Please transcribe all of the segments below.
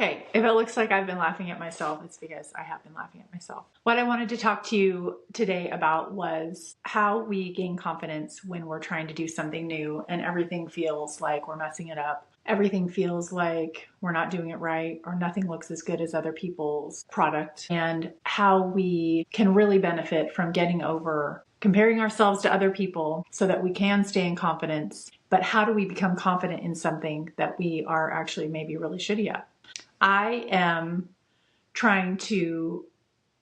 Okay, if it looks like I've been laughing at myself, it's because I have been laughing at myself. What I wanted to talk to you today about was how we gain confidence when we're trying to do something new and everything feels like we're messing it up. Everything feels like we're not doing it right, or nothing looks as good as other people's product, and how we can really benefit from getting over comparing ourselves to other people so that we can stay in confidence. But how do we become confident in something that we are actually maybe really shitty at? I am trying to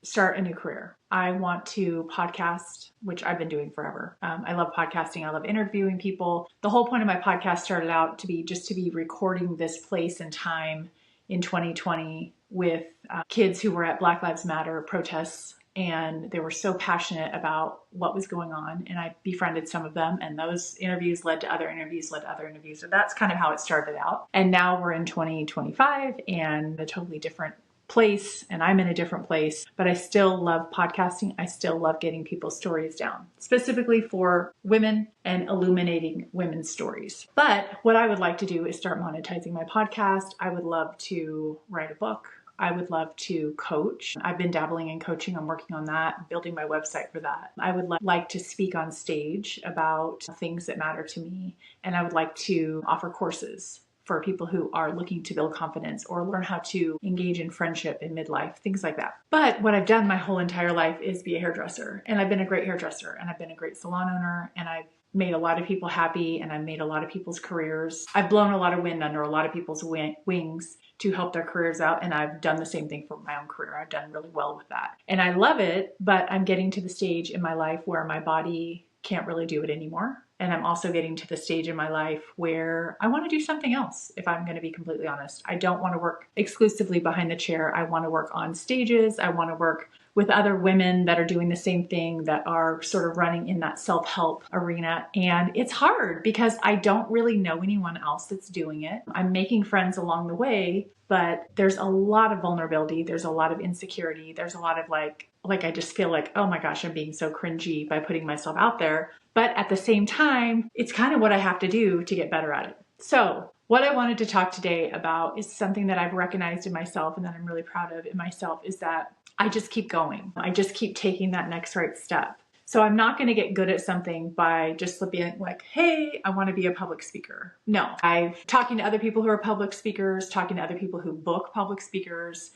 start a new career. I want to podcast, which I've been doing forever. I love podcasting. I love interviewing people. The whole point of my podcast started out to be just to be recording this place and time in 2020 with kids who were at Black Lives Matter protests. And they were so passionate about what was going on. And I befriended some of them. And those interviews led to other interviews, led to other interviews. So that's kind of how it started out. And now we're in 2025 and a totally different place. And I'm in a different place. But I still love podcasting. I still love getting people's stories down, specifically for women and illuminating women's stories. But what I would like to do is start monetizing my podcast. I would love to write a book. I would love to coach. I've been dabbling in coaching. I'm working on that, building my website for that. I would like to speak on stage about things that matter to me. And I would like to offer courses for people who are looking to build confidence or learn how to engage in friendship in midlife, things like that. But what I've done my whole entire life is be a hairdresser. And I've been a great hairdresser, and I've been a great salon owner, and I've made a lot of people happy, and I've made a lot of people's careers. I've blown a lot of wind under a lot of people's wings to help their careers out. And I've done the same thing for my own career. I've done really well with that. And I love it, but I'm getting to the stage in my life where my body can't really do it anymore. And I'm also getting to the stage in my life where I want to do something else, if I'm going to be completely honest. I don't want to work exclusively behind the chair. I want to work on stages. I want to work with other women that are doing the same thing, that are sort of running in that self-help arena. And it's hard because I don't really know anyone else that's doing it. I'm making friends along the way, but there's a lot of vulnerability. There's a lot of insecurity. There's a lot of like I just feel like, oh my gosh, I'm being so cringy by putting myself out there. But at the same time, it's kind of what I have to do to get better at it. So what I wanted to talk today about is something that I've recognized in myself and that I'm really proud of in myself, is that I just keep going. I just keep taking that next right step. So I'm not going to get good at something by just being like, hey, I want to be a public speaker. No, I'm talking to other people who are public speakers, talking to other people who book public speakers,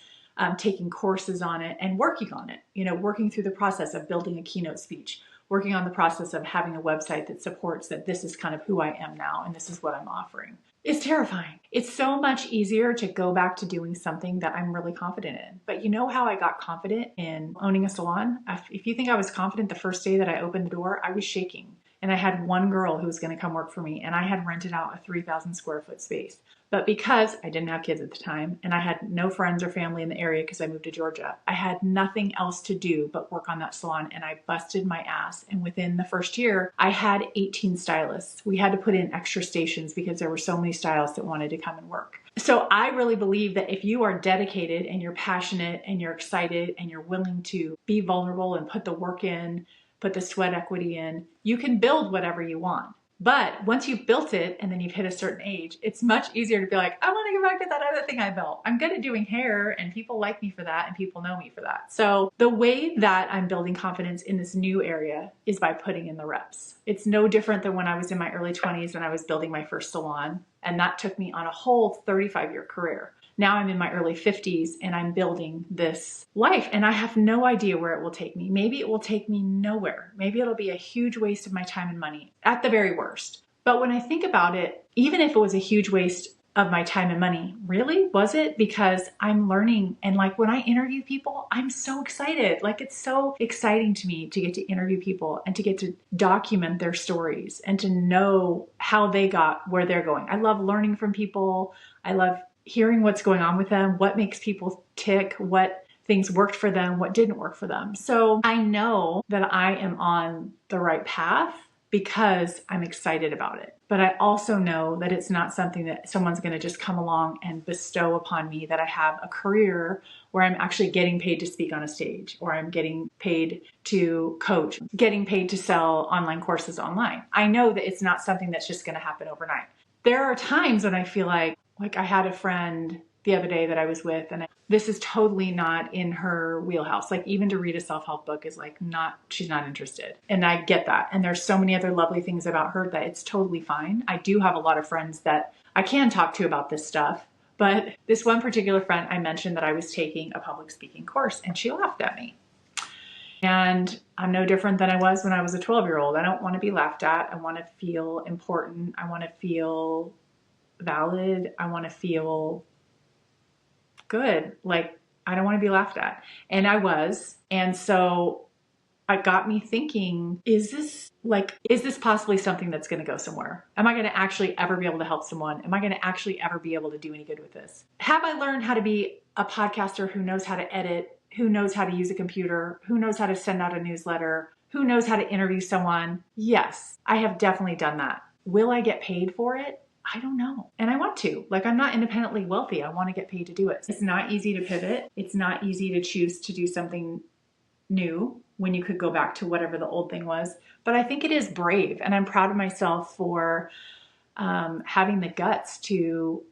taking courses on it and working on it, working through the process of building a keynote speech, working on the process of having a website that supports that this is kind of who I am now and this is what I'm offering. It's terrifying. It's so much easier to go back to doing something that I'm really confident in. But you know how I got confident in owning a salon? If you think I was confident the first day that I opened the door, I was shaking. And I had one girl who was going to come work for me, and I had rented out a 3,000 square foot space. But because I didn't have kids at the time and I had no friends or family in the area because I moved to Georgia, I had nothing else to do but work on that salon, and I busted my ass. And within the first year, I had 18 stylists. We had to put in extra stations because there were so many stylists that wanted to come and work. So I really believe that if you are dedicated and you're passionate and you're excited and you're willing to be vulnerable and put the work in, put the sweat equity in, you can build whatever you want. But once you've built it and then you've hit a certain age, it's much easier to be like, I want to go back to that other thing I built. I'm good at doing hair and people like me for that and people know me for that. So the way that I'm building confidence in this new area is by putting in the reps. It's no different than when I was in my early 20s when I was building my first salon. And that took me on a whole 35-year career. Now I'm in my early 50s and I'm building this life and I have no idea where it will take me. Maybe it will take me nowhere. Maybe it'll be a huge waste of my time and money at the very worst. But when I think about it, even if it was a huge waste of my time and money, really? Was it? Because I'm learning, and like when I interview people, I'm so excited. Like it's so exciting to me to get to interview people and to get to document their stories and to know how they got where they're going. I love learning from people. I love hearing what's going on with them, what makes people tick, what things worked for them, what didn't work for them. So I know that I am on the right path because I'm excited about it. But I also know that it's not something that someone's going to just come along and bestow upon me, that I have a career where I'm actually getting paid to speak on a stage, or I'm getting paid to coach, getting paid to sell online courses online. I know that it's not something that's just going to happen overnight. There are times when I feel like I had a friend the other day that I was with, and this is totally not in her wheelhouse. Like, even to read a self-help book is like she's not interested. And I get that. And there's so many other lovely things about her that it's totally fine. I do have a lot of friends that I can talk to about this stuff. But this one particular friend, I mentioned that I was taking a public speaking course, and she laughed at me. And I'm no different than I was when I was a 12-year-old. I don't want to be laughed at. I want to feel important. I want to feel valid. I want to feel good. Like, I don't want to be laughed at. And I was. And so it got me thinking, is this possibly something that's going to go somewhere? Am I going to actually ever be able to help someone? Am I going to actually ever be able to do any good with this? Have I learned how to be a podcaster who knows how to edit, who knows how to use a computer, who knows how to send out a newsletter, who knows how to interview someone? Yes, I have definitely done that. Will I get paid for it? I don't know. And I want to. Like, I'm not independently wealthy. I want to get paid to do it. It's not easy to pivot. It's not easy to choose to do something new when you could go back to whatever the old thing was. But I think it is brave. And I'm proud of myself for having the guts to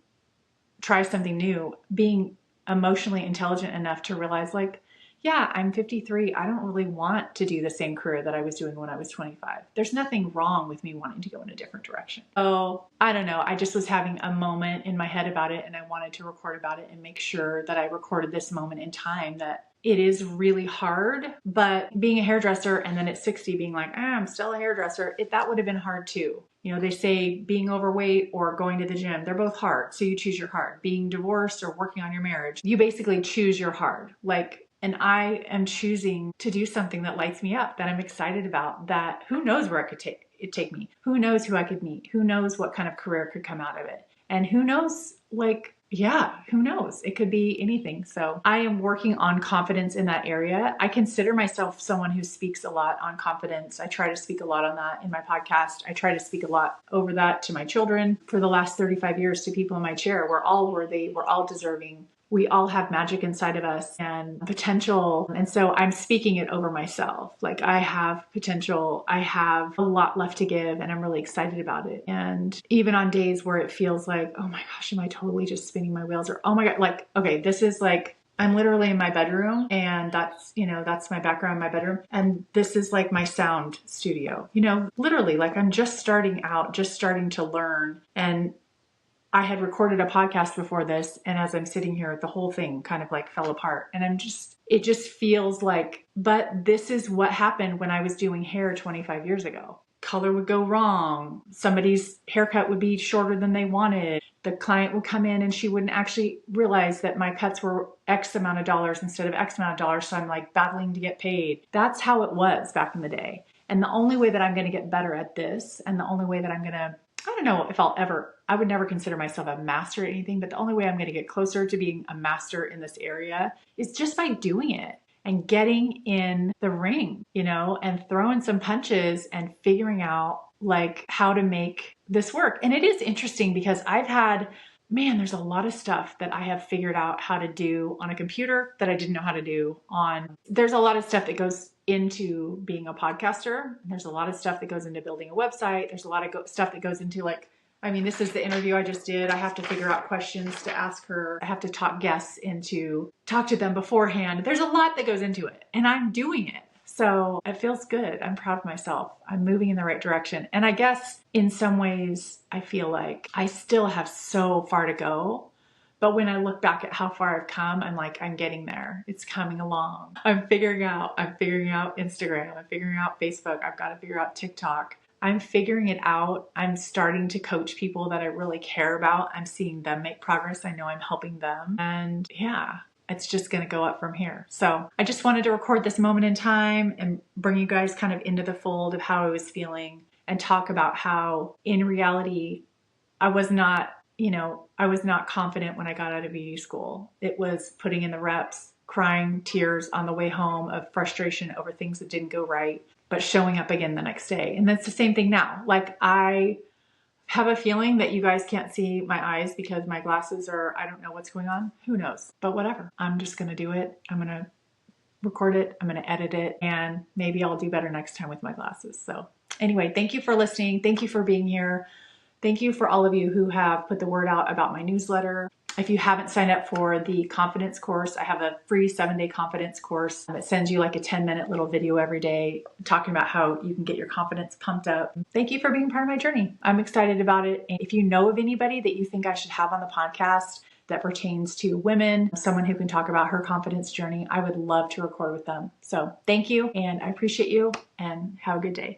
try something new, being emotionally intelligent enough to realize, like, yeah, I'm 53. I don't really want to do the same career that I was doing when I was 25. There's nothing wrong with me wanting to go in a different direction. Oh, I don't know. I just was having a moment in my head about it, and I wanted to record about it and make sure that I recorded this moment in time, that it is really hard. But being a hairdresser and then at 60 being like, I'm still a hairdresser, that would have been hard too. You know, they say being overweight or going to the gym, they're both hard. So you choose your hard. Being divorced or working on your marriage, you basically choose your hard. And I am choosing to do something that lights me up, that I'm excited about, that who knows where it could take me. Who knows who I could meet? Who knows what kind of career could come out of it? And who knows, who knows? It could be anything. So I am working on confidence in that area. I consider myself someone who speaks a lot on confidence. I try to speak a lot on that in my podcast. I try to speak a lot over that to my children. For the last 35 years, to people in my chair, we're all worthy. We're all deserving. We all have magic inside of us and potential. And so I'm speaking it over myself. Like, I have potential. I have a lot left to give, and I'm really excited about it. And even on days where it feels like, oh my gosh, am I totally just spinning my wheels? Or, oh my God, okay, this is like, I'm literally in my bedroom, and that's my background, my bedroom. And this is like my sound studio, literally, like, I'm just starting out, just starting to learn. And I had recorded a podcast before this, and as I'm sitting here, the whole thing kind of like fell apart. And it just feels like, but this is what happened when I was doing hair 25 years ago. Color would go wrong. Somebody's haircut would be shorter than they wanted. The client would come in and she wouldn't actually realize that my cuts were X amount of dollars instead of X amount of dollars. So I'm like battling to get paid. That's how it was back in the day. And the only way that I'm going to get better at this, and the only way that I'm going to, I don't know if I would never consider myself a master at anything, but the only way I'm going to get closer to being a master in this area is just by doing it and getting in the ring, and throwing some punches and figuring out like how to make this work. And it is interesting because there's a lot of stuff that I have figured out how to do on a computer that I didn't know how to do there's a lot of stuff that goes into being a podcaster. There's a lot of stuff that goes into building a website. There's a lot of stuff that goes into this is the interview I just did. I have to figure out questions to ask her. I have to talk to them beforehand. There's a lot that goes into it, and I'm doing it. So it feels good. I'm proud of myself. I'm moving in the right direction. And I guess in some ways, I feel like I still have so far to go. But when I look back at how far I've come, I'm like, I'm getting there. It's coming along. I'm figuring out Instagram. I'm figuring out Facebook. I've got to figure out TikTok. I'm figuring it out. I'm starting to coach people that I really care about. I'm seeing them make progress. I know I'm helping them. And yeah, it's just going to go up from here. So I just wanted to record this moment in time and bring you guys kind of into the fold of how I was feeling, and talk about how in reality, I was not confident when I got out of beauty school. It was putting in the reps, crying tears on the way home of frustration over things that didn't go right, but showing up again the next day. And that's the same thing now. Like, I have a feeling that you guys can't see my eyes because my glasses are, I don't know what's going on. Who knows? But whatever. I'm just going to do it. I'm going to record it. I'm going to edit it. And maybe I'll do better next time with my glasses. So anyway, thank you for listening. Thank you for being here. Thank you for all of you who have put the word out about my newsletter. If you haven't signed up for the confidence course, I have a free 7-day confidence course. It sends you like a 10-minute little video every day talking about how you can get your confidence pumped up. Thank you for being part of my journey. I'm excited about it. And if you know of anybody that you think I should have on the podcast that pertains to women, someone who can talk about her confidence journey, I would love to record with them. So thank you, and I appreciate you, and have a good day.